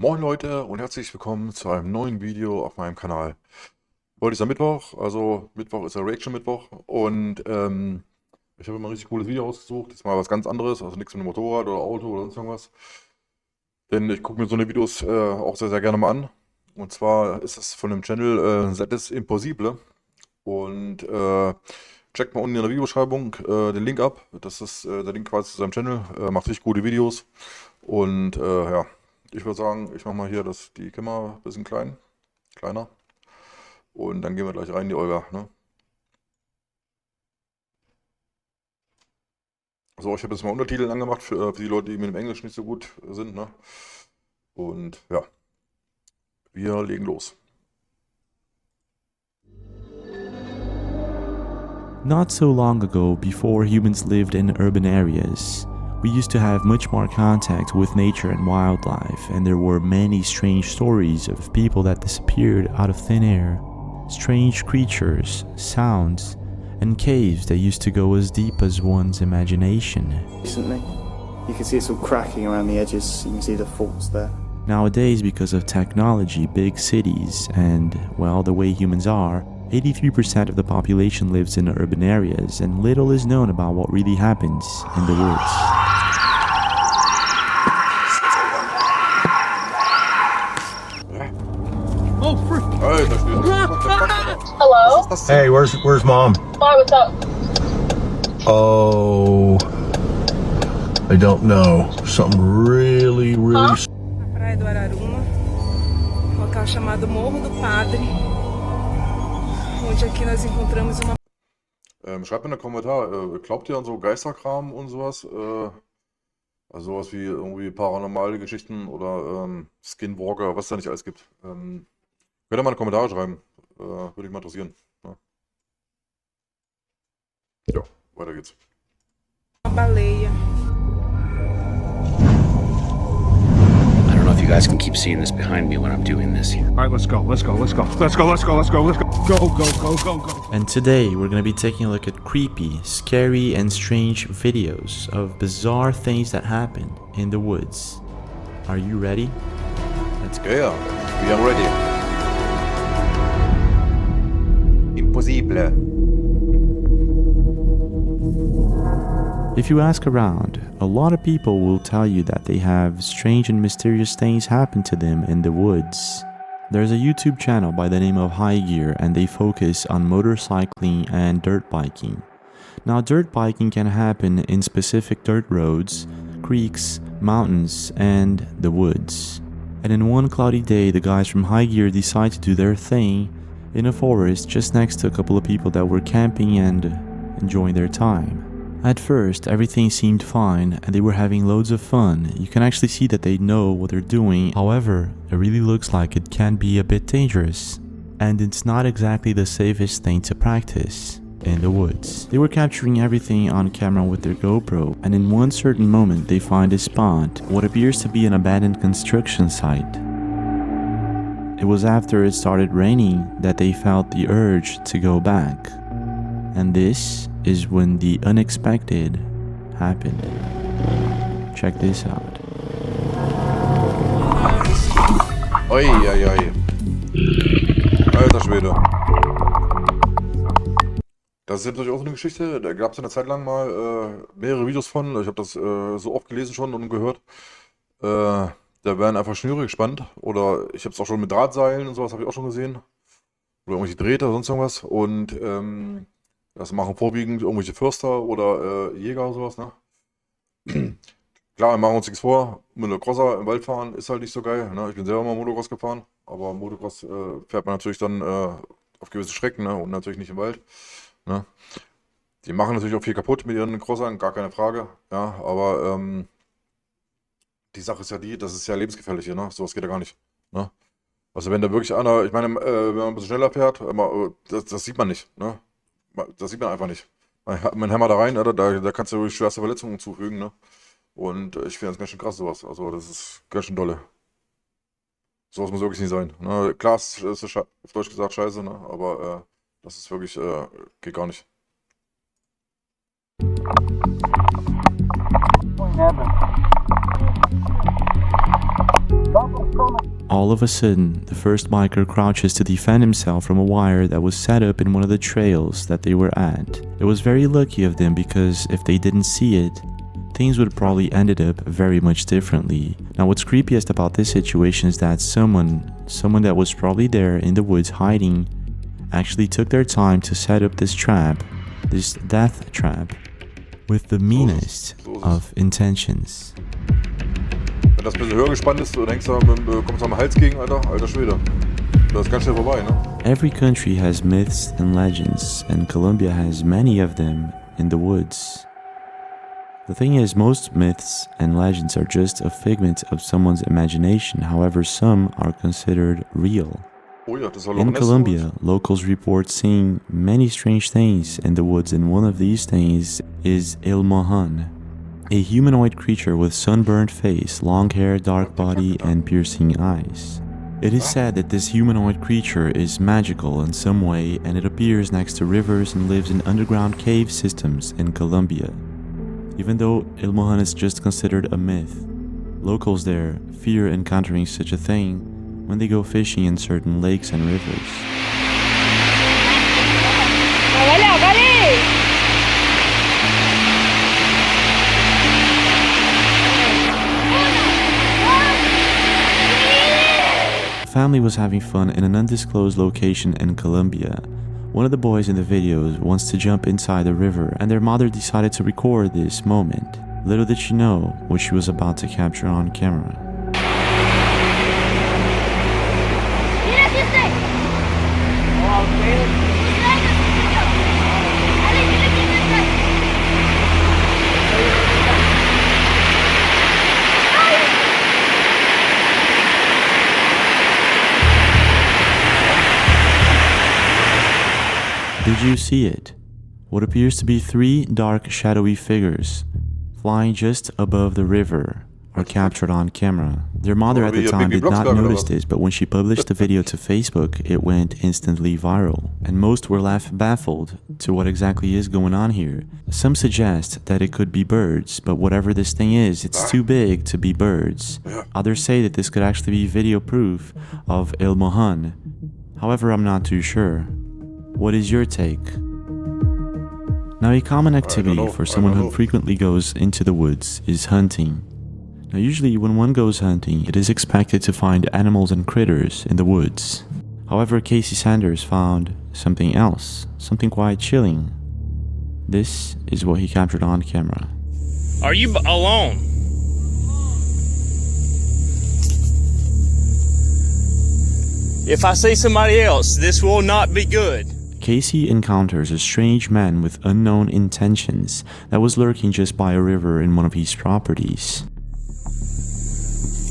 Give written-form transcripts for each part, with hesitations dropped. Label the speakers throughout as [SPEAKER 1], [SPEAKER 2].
[SPEAKER 1] Moin Leute und herzlich willkommen zu einem neuen Video auf meinem Kanal. Heute ist ja Mittwoch, also Mittwoch ist ja Reaction-Mittwoch und ich habe immer ein richtig cooles Video ausgesucht. Das ist mal was ganz anderes, also nichts mit einem Motorrad oder Auto oder sonst irgendwas. Denn ich gucke mir so eine Videos auch sehr, sehr gerne mal an. Und zwar ist es von dem Channel das Impossible. Und checkt mal unten in der Videobeschreibung den Link ab. Das ist der Link quasi zu seinem Channel. Macht richtig gute Videos. Und ja, ich würde sagen, ich mache mal hier die Kamera ein bisschen kleiner. Und dann gehen wir gleich rein in die Olga. Ne? So, ich habe jetzt mal Untertitel angemacht für die Leute, die mit dem Englisch nicht so gut sind. Ne? Und ja, wir legen los.
[SPEAKER 2] Not so long ago, before humans lived in urban areas, we used to have much more contact with nature and wildlife, and there were many strange stories of people that disappeared out of thin air, strange creatures, sounds, and caves that used to go as deep as one's imagination.
[SPEAKER 3] Recently, you can see it's all cracking around the edges, you can see the faults there.
[SPEAKER 2] Nowadays, because of technology, big cities, and, well, the way humans are, 83% of the population lives in urban areas, and little is known about what really happens in the woods.
[SPEAKER 1] Oh, frick!
[SPEAKER 4] Hello?
[SPEAKER 5] Hey, where's mom?
[SPEAKER 4] Why, what's up?
[SPEAKER 5] Oh, I don't know. Something really.
[SPEAKER 4] Huh?
[SPEAKER 6] Na Praia do Araruma, um local chamado Morro do Padre, onde aqui nós encontramos uma...
[SPEAKER 1] Schreibt mir in den Kommentar, glaubt ihr an so Geisterkram und sowas? Also sowas wie irgendwie paranormale Geschichten oder Skinwalker, was es da nicht alles gibt. Könnt ihr mal in die Kommentare schreiben. Würde mich mal interessieren. Ja, weiter geht's.
[SPEAKER 6] uma baleia.
[SPEAKER 7] I don't know if you guys can keep seeing this behind me when I'm doing this here.
[SPEAKER 8] All right, let's go. Go.
[SPEAKER 2] And today we're going to be taking a look at creepy, scary, and strange videos of bizarre things that happen in the woods. Are you ready? Let's go.
[SPEAKER 1] Ja, we are ready. Impossible.
[SPEAKER 2] If you ask around, a lot of people will tell you that they have strange and mysterious things happen to them in the woods. There's a YouTube channel by the name of Gear, and they focus on motorcycling and dirt biking. Now, dirt biking can happen in specific dirt roads, creeks, mountains, and the woods. And in one cloudy day, the guys from Gear decide to do their thing in a forest just next to a couple of people that were camping and enjoying their time. At first, everything seemed fine and they were having loads of fun. You can actually see that they know what they're doing. However, it really looks like it can be a bit dangerous. And it's not exactly the safest thing to practice in the woods. They were capturing everything on camera with their GoPro, and in one certain moment they find a spot, what appears to be an abandoned construction site. It was after it started raining that they felt the urge to go back. And this is when the unexpected happened. Check this out.
[SPEAKER 1] Oi. Alter Schwede. Das ist jetzt natürlich auch so eine Geschichte. Da gab es eine Zeit lang mal mehrere Videos von. Ich habe das so oft gelesen schon und gehört. Da werden einfach Schnüre gespannt. Oder ich habe es auch schon mit Drahtseilen und sowas habe ich auch schon gesehen. Oder irgendwelche Drähte oder sonst irgendwas. Und das machen vorwiegend irgendwelche Förster oder Jäger und sowas, ne? Klar, wir machen uns nichts vor. Mit einer Crosser im Wald fahren ist halt nicht so geil. Ne? Ich bin selber mal Motocross gefahren, aber Motocross fährt man natürlich dann auf gewisse Strecken, ne? Und natürlich nicht im Wald. Ne? Die machen natürlich auch viel kaputt mit ihren Crossern, gar keine Frage. Ja, aber die Sache ist ja das ist ja lebensgefährlich hier, ne? Sowas geht ja gar nicht. Ne? Also wenn da wirklich einer, ich meine, wenn man ein bisschen schneller fährt, das sieht man nicht, ne? Das sieht man einfach nicht. Man hämmert da rein, Alter, da kannst du wirklich schwerste Verletzungen zufügen, ne? Und ich finde das ganz schön krass, sowas. Also, das ist ganz schön dolle. Sowas muss wirklich nicht sein. Ne? Klar, es ist auf Deutsch gesagt scheiße, ne? Aber das ist wirklich, geht gar nicht.
[SPEAKER 2] All of a sudden, the first biker crouches to defend himself from a wire that was set up in one of the trails that they were at. It was very lucky of them because if they didn't see it, things would probably ended up very much differently. Now what's creepiest about this situation is that someone that was probably there in the woods hiding actually took their time to set up this trap, this death trap, with the meanest of intentions.
[SPEAKER 1] Wenn das ein bisschen höher gespannt ist, du denkst, kommst am Hals gegen, alter Schwede. Das ist ganz schnell vorbei, ne?
[SPEAKER 2] Every country has myths and legends, and Colombia has many of them in the woods. The thing is, most myths and legends are just a figment of someone's imagination, however some are considered real.
[SPEAKER 1] Oh ja, das soll
[SPEAKER 2] In Colombia, locals report seeing many strange things in the woods, and one of these things is El Mohan, a humanoid creature with sunburned face, long hair, dark body, and piercing eyes. It is said that this humanoid creature is magical in some way, and it appears next to rivers and lives in underground cave systems in Colombia. Even though El Mohan is just considered a myth, locals there fear encountering such a thing when they go fishing in certain lakes and rivers. A family was having fun in an undisclosed location in Colombia. One of the boys in the videos wants to jump inside the river, and their mother decided to record this moment. Little did she know what she was about to capture on camera. Did you see it? What appears to be three dark shadowy figures flying just above the river are captured on camera. Their mother at the time did not notice this, but when she published the video to Facebook, it went instantly viral, and most were left baffled to what exactly is going on here. Some suggest that it could be birds, but whatever this thing is, it's too big to be birds. Others say that this could actually be video proof of El Mohan. However, I'm not too sure. What is your take? Now, a common activity for someone who frequently goes into the woods is hunting. Now, usually when one goes hunting, it is expected to find animals and critters in the woods. However, Casey Sanders found something else, something quite chilling. This is what he captured on camera.
[SPEAKER 4] Are you alone? If I see somebody else, this will not be good.
[SPEAKER 2] Casey encounters a strange man with unknown intentions that was lurking just by a river in one of his properties.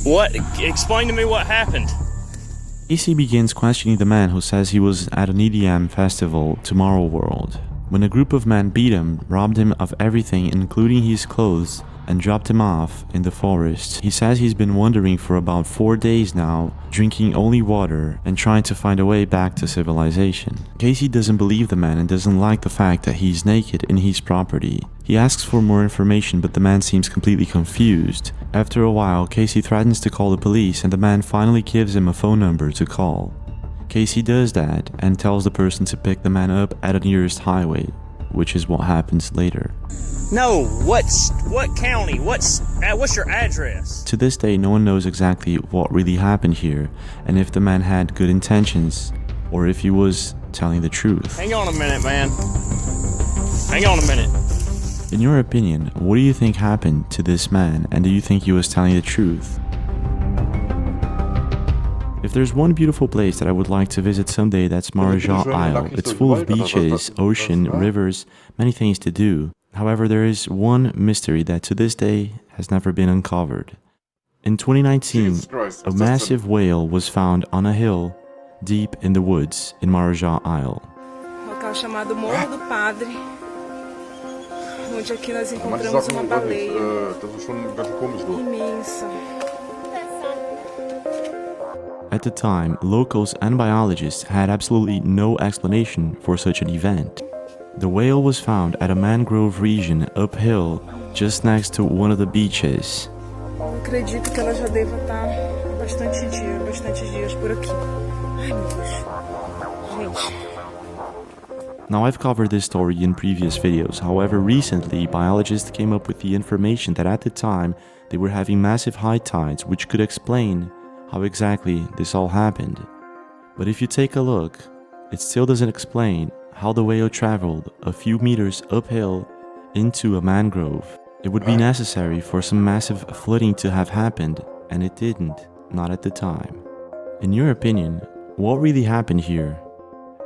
[SPEAKER 4] What? Explain to me what happened.
[SPEAKER 2] Casey begins questioning the man who says he was at an EDM festival, Tomorrow World, when a group of men beat him, robbed him of everything including his clothes, and dropped him off in the forest. He says he's been wandering for about 4 days now, drinking only water and trying to find a way back to civilization. Casey doesn't believe the man and doesn't like the fact that he's naked in his property. He asks for more information, but the man seems completely confused. After a while, Casey threatens to call the police, and the man finally gives him a phone number to call. Casey does that and tells the person to pick the man up at a nearest highway, which is what happens later.
[SPEAKER 4] No, what county? What's your address?
[SPEAKER 2] To this day, no one knows exactly what really happened here, and if the man had good intentions, or if he was telling the truth.
[SPEAKER 4] Hang on a minute, man. Hang on a minute.
[SPEAKER 2] In your opinion, what do you think happened to this man, and do you think he was telling the truth? If there's one beautiful place that I would like to visit someday, that's Marajah Isle. It's full of beaches, ocean, rivers, many things to do. However, there is one mystery that to this day has never been uncovered. In 2019, a massive whale was found on a hill deep in the woods in Marajah Isle.
[SPEAKER 6] Local chamado Morro do Padre, onde aqui nós encontramos uma baleia imensa.
[SPEAKER 2] At the time, locals and biologists had absolutely no explanation for such an event. The whale was found at a mangrove region uphill, just next to one of the beaches.
[SPEAKER 6] Eu acredito que ela já deva estar bastantes dias por aqui. Ai, meu Deus. Gente.
[SPEAKER 2] Now, I've covered this story in previous videos. However, recently, biologists came up with the information that at the time, they were having massive high tides, which could explain how exactly this all happened. But if you take a look, it still doesn't explain how the whale traveled a few meters uphill into a mangrove. It would be necessary for some massive flooding to have happened, and it didn't, not at the time. In your opinion, what really happened here?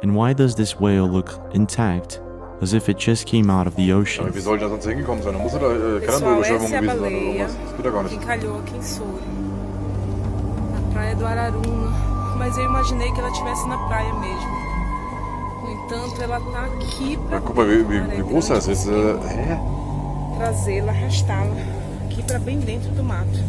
[SPEAKER 2] And why does this whale look intact, as if it just came out of the ocean?
[SPEAKER 1] Aber wie soll das sonst hingekommen sein? Da muss da
[SPEAKER 6] Pessoal,
[SPEAKER 1] Kernüberschwemmung
[SPEAKER 6] essa é a
[SPEAKER 1] gewesen sein oder
[SPEAKER 6] baleia
[SPEAKER 1] irgendwas. Das geht ja gar
[SPEAKER 6] que
[SPEAKER 1] nicht.
[SPEAKER 6] encalhou aqui em Souro, na praia do Araruna. Mas eu imaginei que ela estivesse na praia mesmo. No entanto, ela tá aqui
[SPEAKER 1] Ja,
[SPEAKER 6] pra
[SPEAKER 1] guck mal, wie groß das ist. Hä?
[SPEAKER 6] trazê-la, arrastá-la aqui pra bem dentro do mato.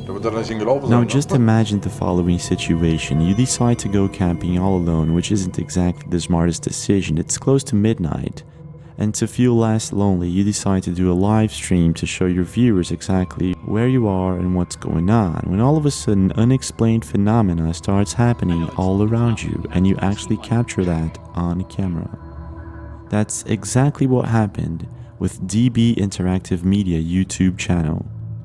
[SPEAKER 1] Da wird er nicht hingelaufen
[SPEAKER 2] Now
[SPEAKER 1] sein.
[SPEAKER 2] just
[SPEAKER 1] Ne?
[SPEAKER 2] imagine the following situation. You decide to go camping all alone, which isn't exactly the smartest decision. It's close to midnight. And to feel less lonely, you decide to do a live stream to show your viewers exactly where you are and what's going on. When all of a sudden, unexplained phenomena starts happening all around you, and you actually capture that on camera. That's exactly what happened with DB Interactive Media YouTube channel.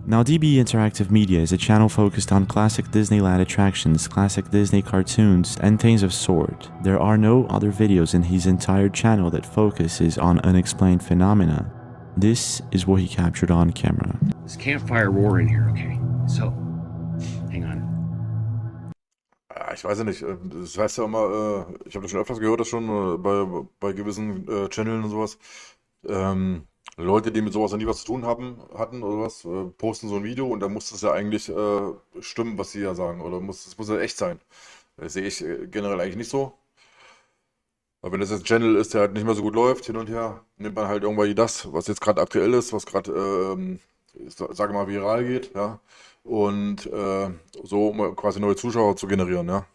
[SPEAKER 2] Now, DB Interactive Media is a channel focused on classic Disneyland attractions, classic Disney cartoons, and things of sort. There are no other videos in his entire channel that focuses on unexplained phenomena. This is what he captured on camera.
[SPEAKER 7] This campfire roar in here, okay? So, hang on.
[SPEAKER 1] Ja, ich weiß ja nicht. Das heißt ja immer, ich habe das schon öfters gehört, das schon bei gewissen Channeln und sowas. Leute, die mit sowas ja nie was zu tun hatten oder was, posten so ein Video und da muss das ja eigentlich stimmen, was sie ja sagen. Oder es muss ja echt sein. Das sehe ich generell eigentlich nicht so. Aber wenn das jetzt ein Channel ist, der halt nicht mehr so gut läuft, hin und her, nimmt man halt irgendwie das, was jetzt gerade aktuell ist, was gerade, sage mal, viral geht, ja. Und so, um quasi neue Zuschauer zu generieren, ja.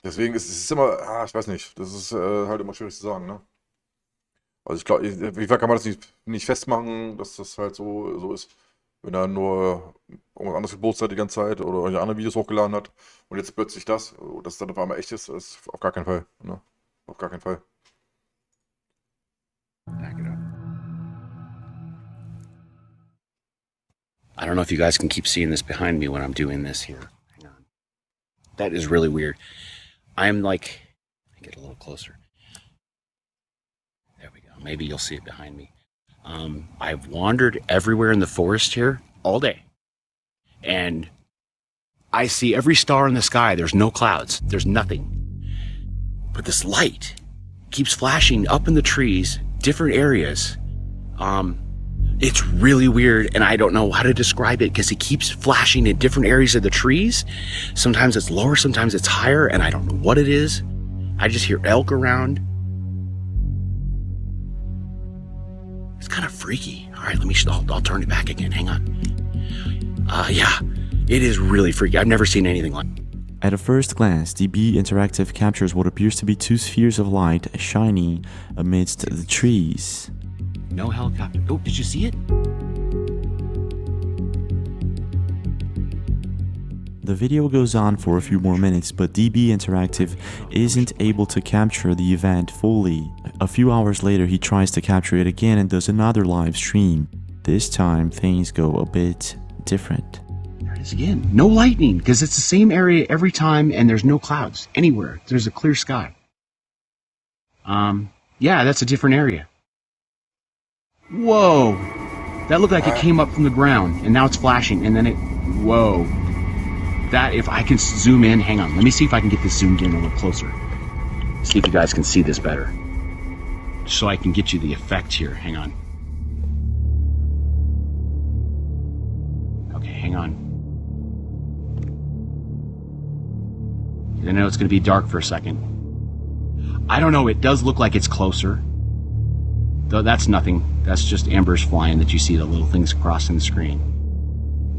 [SPEAKER 1] Deswegen ist es immer, ich weiß nicht, das ist halt immer schwierig zu sagen, ne? Also ich glaube, wie kann man das nicht festmachen, dass das halt so ist. Wenn er nur irgendwas anderes gepostet hat die ganze Zeit oder irgendwelche anderen Videos hochgeladen hat und jetzt plötzlich das, dass es dann auf einmal echt ist, ist auf gar keinen Fall. Ne? Auf gar keinen Fall.
[SPEAKER 7] Back it up. I don't know if you guys can keep seeing this behind me when I'm doing this here. Hang on. That is really weird. I'm like, let me get a little closer. There we go. Maybe you'll see it behind me. I've wandered everywhere in the forest here all day. And I see every star in the sky. There's no clouds. There's nothing. But this light keeps flashing up in the trees, different areas. It's really weird, and I don't know how to describe it because it keeps flashing in different areas of the trees. Sometimes it's lower, sometimes it's higher, and I don't know what it is. I just hear elk around. It's kind of freaky. All right, I'll turn it back again. Hang on. Yeah, it is really freaky. I've never seen anything like it.
[SPEAKER 2] At a first glance, DB Interactive captures what appears to be two spheres of light shining amidst the trees.
[SPEAKER 7] No helicopter. Oh, did you see it?
[SPEAKER 2] The video goes on for a few more minutes, but DB Interactive isn't able to capture the event fully. A few hours later, he tries to capture it again and does another live stream. This time, things go a bit different.
[SPEAKER 7] There it is again. No lightning, because it's the same area every time, and there's no clouds anywhere. There's a clear sky. Yeah, that's a different area. Whoa! That looked like it came up from the ground, and now it's flashing, and then it... Whoa. That, if I can zoom in, hang on, let me see if I can get this zoomed in a little closer. See if you guys can see this better. So I can get you the effect here, hang on. Okay, hang on. I know it's gonna be dark for a second. I don't know, it does look like it's closer. Though that's nothing, that's just embers flying that you see the little things crossing the screen.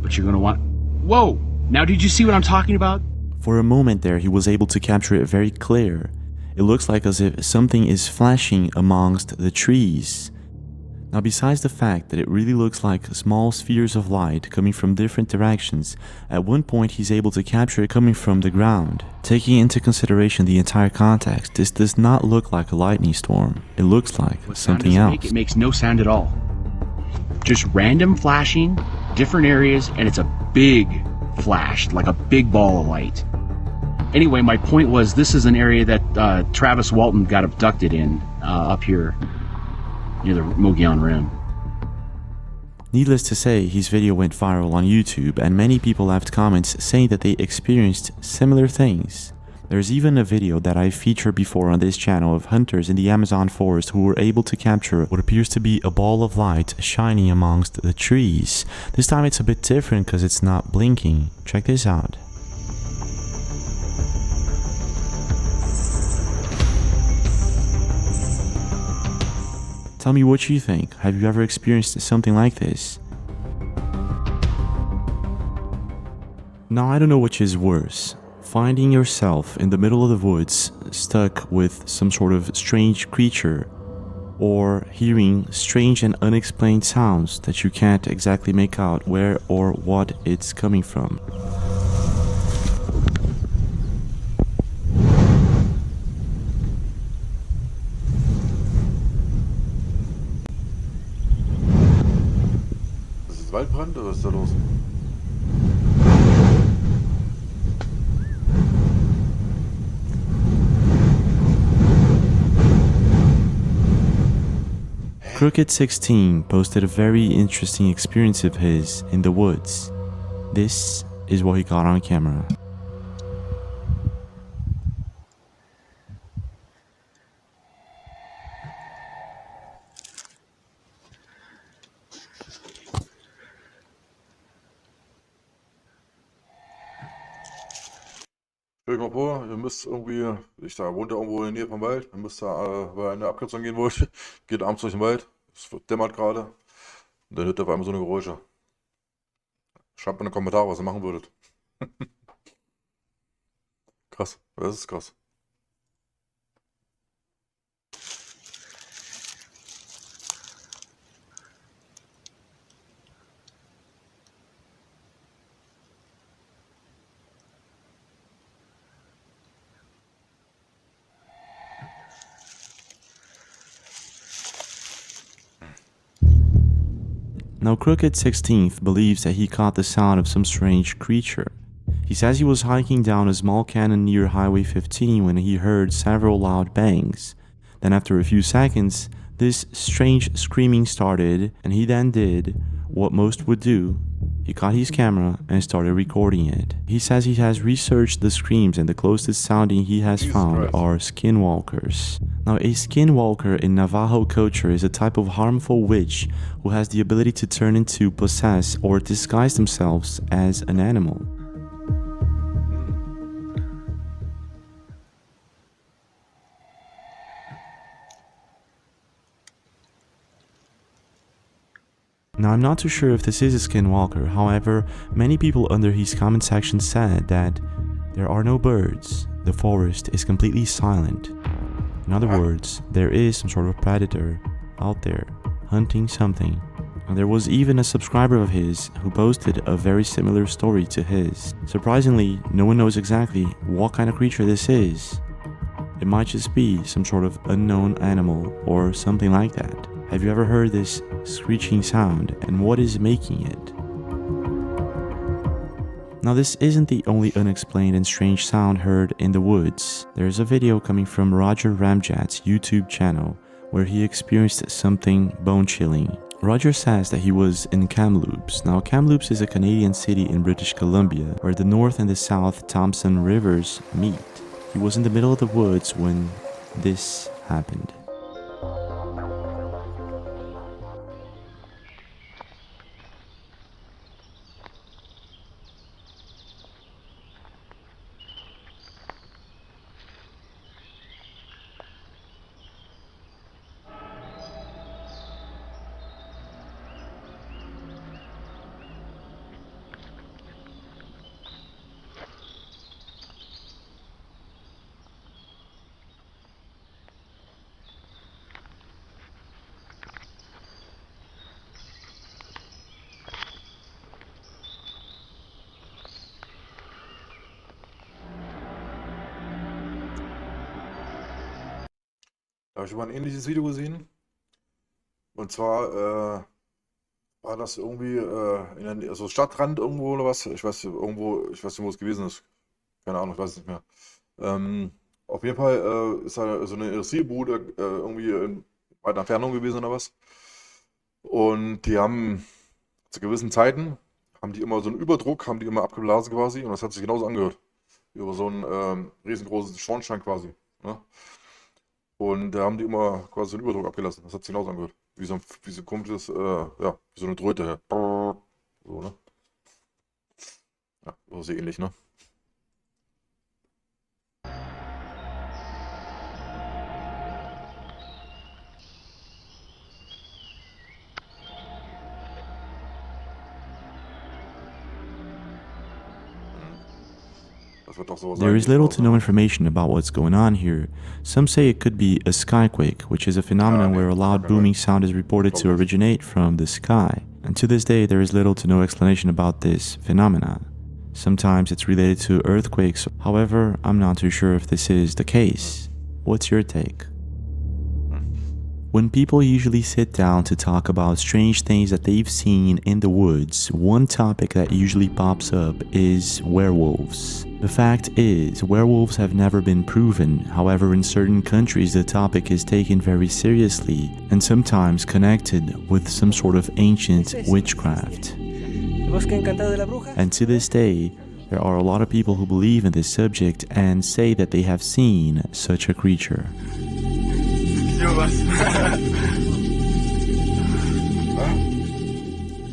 [SPEAKER 7] But you're gonna want, whoa! Now, did you see what I'm talking about?
[SPEAKER 2] For a moment there, he was able to capture it very clear. It looks like as if something is flashing amongst the trees. Now, besides the fact that it really looks like small spheres of light coming from different directions, at one point he's able to capture it coming from the ground. Taking into consideration the entire context, this does not look like a lightning storm. It looks like something else.
[SPEAKER 7] It makes no sound at all. Just random flashing, different areas, and it's a big flash, like a big ball of light. Anyway, my point was this is an area that Travis Walton got abducted in up here near the Mogollon Rim.
[SPEAKER 2] Needless to say, his video went viral on YouTube and many people left comments saying that they experienced similar things. There's even a video that I've featured before on this channel of hunters in the Amazon forest who were able to capture what appears to be a ball of light shining amongst the trees. This time it's a bit different because it's not blinking. Check this out. Tell me what you think. Have you ever experienced something like this? Now, I don't know which is worse. Finding yourself in the middle of the woods, stuck with some sort of strange creature, or hearing strange and unexplained sounds that you can't exactly make out where or what it's coming from.
[SPEAKER 1] Waldbrand oder was ist da los?
[SPEAKER 2] Crooked16 posted a very interesting experience of his in the woods. This is what he got on camera.
[SPEAKER 1] Stell dir mal vor, ihr müsst irgendwie, ich da wohnt ja irgendwo in der Nähe vom Wald, ihr müsst da, weil ihr eine Abkürzung gehen wollt, geht abends durch den Wald, es dämmert gerade, und dann hört ihr auf einmal so eine Geräusche. Schreibt mal in die Kommentare, was ihr machen würdet. Krass, das ist krass.
[SPEAKER 2] Now, Crooked16 believes that he caught the sound of some strange creature. He says he was hiking down a small canyon near Highway 15 when he heard several loud bangs. Then after a few seconds, this strange screaming started, and he then did what most would do. He got his camera and started recording it. He says he has researched the screams and the closest sounding he has found are skinwalkers. Now, a skinwalker in Navajo culture is a type of harmful witch who has the ability to turn into, possess, or disguise themselves as an animal. Now, I'm not too sure if this is a skinwalker, however, many people under his comment section said that there are no birds, the forest is completely silent. In other words, there is some sort of predator out there hunting something. And there was even a subscriber of his who posted a very similar story to his. Surprisingly, no one knows exactly what kind of creature this is. It might just be some sort of unknown animal or something like that. Have you ever heard this screeching sound, and what is making it? Now, this isn't the only unexplained and strange sound heard in the woods. There's a video coming from Roger Ramjat's YouTube channel where he experienced something bone-chilling. Roger says that he was in Kamloops. Now, Kamloops is a Canadian city in British Columbia where the North and the South Thompson rivers meet. He was in the middle of the woods when this happened.
[SPEAKER 1] habe ich mal ein ähnliches Video gesehen. Und zwar war das irgendwie also Stadtrand irgendwo oder was? Ich weiß irgendwo, ich weiß nicht, wo es gewesen ist. Keine Ahnung, ich weiß es nicht mehr. Auf jeden Fall ist da so eine Industriebude irgendwie in weiter Entfernung gewesen oder was. Und die haben zu gewissen Zeiten, haben die immer so einen Überdruck, haben die immer abgeblasen quasi. Und das hat sich genauso angehört. Über so einen riesengroßen Schornstein quasi. Ne? Und da haben die immer quasi so einen Überdruck abgelassen. Das hat sich genauso angehört. Wie so ein komisches, ja, wie so eine Tröte. So, ne? Ja, so ist ähnlich, ne? Das wird doch so
[SPEAKER 2] There
[SPEAKER 1] sein.
[SPEAKER 2] is little to no information about what's going on here. Some say it could be a skyquake, which is a phenomenon where a loud booming sound is reported to originate from the sky. And to this day, there is little to no explanation about this phenomenon. Sometimes it's related to earthquakes, however, I'm not too sure if this is the case. What's your take? When people usually sit down to talk about strange things that they've seen in the woods, one topic that usually pops up is werewolves. The fact is, werewolves have never been proven, however in certain countries the topic is taken very seriously and sometimes connected with some sort of ancient witchcraft. And to this day, there are a lot of people who believe in this subject and say that they have seen such a creature.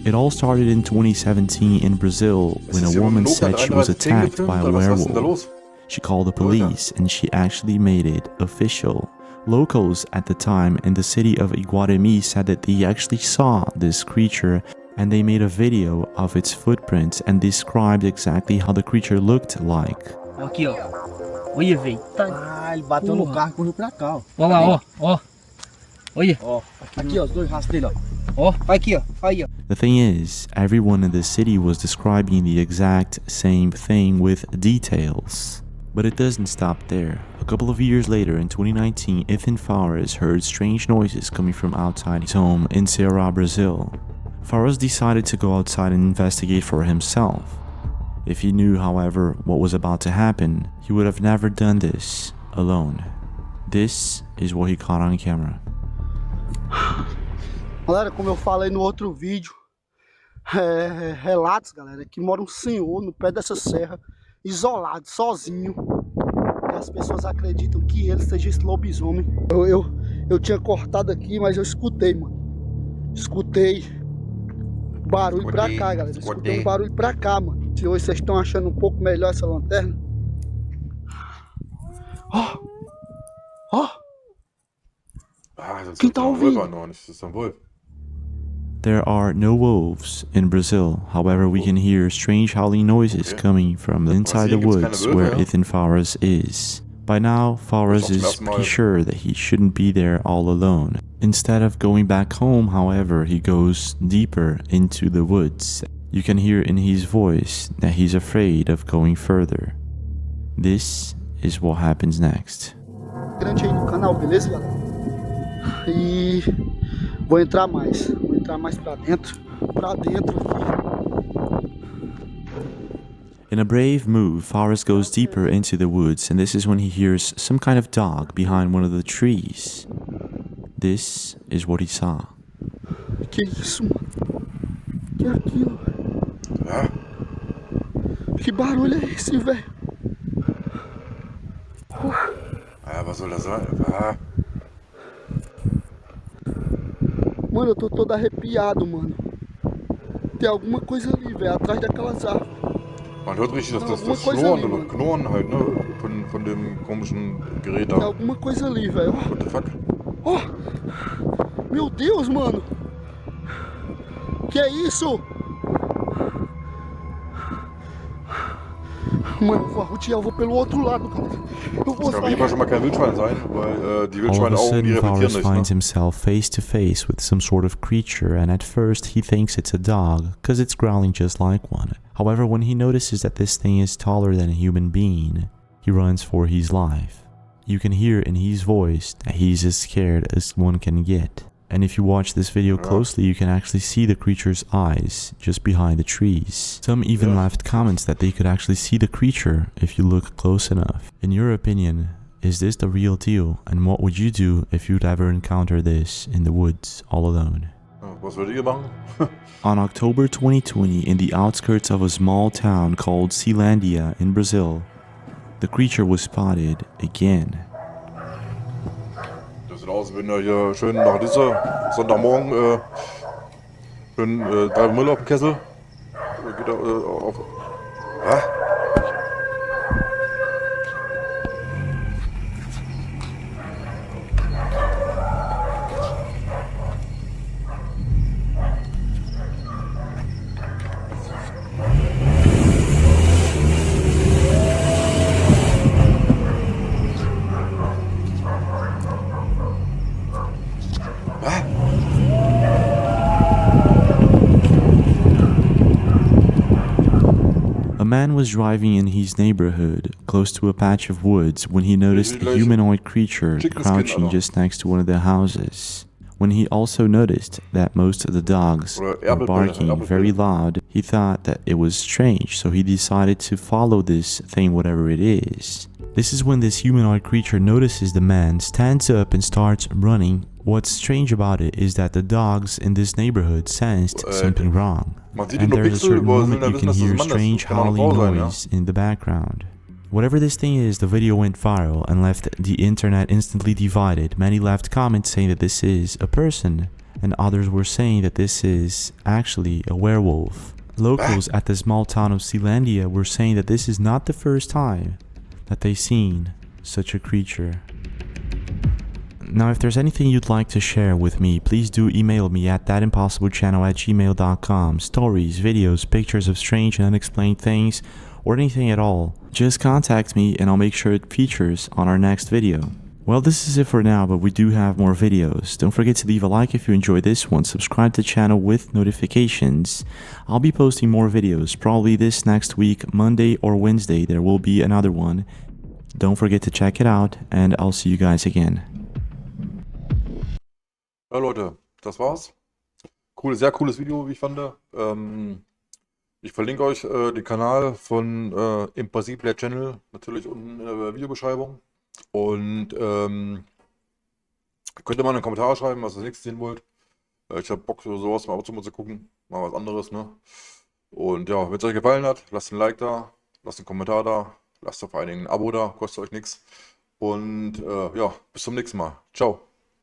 [SPEAKER 2] It all started in 2017 in Brazil when a woman said she was attacked by a werewolf. She called the police and she actually made it official. Locals at the time in the city of Iguaremi said that they actually saw this creature and they made a video of its footprints and described exactly how the creature looked like.
[SPEAKER 8] Aqui, ó. Olha, velho.
[SPEAKER 3] Ah, ele bateu no carro e correu pra cá, ó.
[SPEAKER 8] Olha lá, ó. Ó. Olha.
[SPEAKER 3] Ó, aqui, ó, os dois rastros dele, ó. Ó, aqui, ó. Aí, ó.
[SPEAKER 2] The thing is, everyone in the city was describing the exact same thing with details. But it doesn't stop there. A couple of years later, in 2019, Ethan Fares heard strange noises coming from outside his home in Ceará, Brazil. Fares decided to go outside and investigate for himself. If he knew, however, what was about to happen, he would have never done this alone. This is what he caught on camera.
[SPEAKER 9] Galera, como eu falei no outro vídeo, relatos, galera, que mora um senhor no pé dessa serra, isolado, sozinho. E as pessoas acreditam que ele seja esse lobisomem. Eu tinha cortado aqui, mas eu escutei, mano. Escutei barulho pra cá, galera. Escutei um barulho pra cá, mano. Se hoje vocês estão achando um pouco melhor essa lanterna. Ó! Ó! Quem tá ouvindo?
[SPEAKER 2] There are no wolves in Brazil, however we can hear strange howling noises coming from inside the woods where Ethan Fares is. By now, Fares is pretty sure that he shouldn't be there all alone. Instead of going back home, however, he goes deeper into the woods. You can hear in his voice that he's afraid of going further. This is what happens next.
[SPEAKER 9] Grande aí no canal, beleza, galera? E vou entrar mais pra dentro aqui.
[SPEAKER 2] In a brave move, Fares goes deeper into the woods, and this is when he hears some kind of dog behind one of the trees. This is what he saw.
[SPEAKER 9] Que isso, mano? Que é aquilo? Que barulho é esse, velho?
[SPEAKER 1] Was soll das sein?
[SPEAKER 9] Mano, eu tô todo arrepiado, mano. Tem alguma coisa ali, velho, atrás daquelas árvores.
[SPEAKER 1] Man hört richtig das Schnurren oder Knurren halt, ne? Von dem komischen Gerät da.
[SPEAKER 9] Tem alguma coisa ali, velho.
[SPEAKER 1] What the fuck?
[SPEAKER 9] Oh! Meu Deus, mano! Que é isso? Mano, eu vou arrotear, eu vou pelo outro lado, cara. Eu vou
[SPEAKER 1] Das kann aber schon mal kein Wildschwein sein, weil die Wildschweine auch die repetieren
[SPEAKER 2] Fares
[SPEAKER 1] nicht,
[SPEAKER 2] finds
[SPEAKER 1] ne?
[SPEAKER 2] himself face to face with some sort of creature, and at first he thinks it's a dog, cause it's growling just like one. However, when he notices that this thing is taller than a human being, he runs for his life. you can hear in his voice that he's as scared as one can get. And if you watch this video closely, you can actually see the creature's eyes just behind the trees. Some even left comments that they could actually see the creature if you look close enough. In your opinion, is this the real deal? And what would you do if you'd ever encounter this in the woods all alone?
[SPEAKER 1] Was würdet ihr machen?
[SPEAKER 2] On October 2020, in the outskirts of a small town called Ceilândia in Brazil, the creature was spotted again.
[SPEAKER 1] Das sieht aus, wenn ihr hier schön nach dieser Sonntagmorgen schön 3 Müll auf dem Kessel. Geht auf.
[SPEAKER 2] A man was driving in his neighborhood, close to a patch of woods, when he noticed a humanoid creature crouching just next to one of the houses. When he also noticed that most of the dogs were barking very loud, he thought that it was strange, so he decided to follow this thing, whatever it is. This is when this humanoid creature notices the man, stands up and starts running. What's strange about it is that the dogs in this neighborhood sensed something wrong. And there's a certain moment you can hear strange howling noise in the background. Whatever this thing is, the video went viral and left the internet instantly divided. Many left comments saying that this is a person, and others were saying that this is actually a werewolf. Locals at the small town of Ceilândia were saying that this is not the first time that they've seen such a creature. Now, if there's anything you'd like to share with me, please do email me at thatimpossiblechannel@gmail.com. Stories, videos, pictures of strange and unexplained things, or anything at all. Just contact me and I'll make sure it features on our next video. Well, this is it for now, but we do have more videos. Don't forget to leave a like if you enjoyed this one, subscribe to the channel with notifications. I'll be posting more videos, probably this next week, Monday or Wednesday, there will be another one. Don't forget to check it out, and I'll see you guys again.
[SPEAKER 1] Ja, Leute, das war's. Sehr cooles Video, wie ich fand. Ich verlinke euch den Kanal von Impossible Channel natürlich unten in der Videobeschreibung. Und könnt ihr mal in den Kommentare schreiben, was ihr nächstes sehen wollt. Ich habe Bock, sowas mal ab und zu mal zu gucken. Mal was anderes, ne? Und ja, wenn es euch gefallen hat, lasst ein Like da, lasst einen Kommentar da, lasst vor allen Dingen ein Abo da, kostet euch nichts. Und ja, bis zum nächsten Mal. Ciao.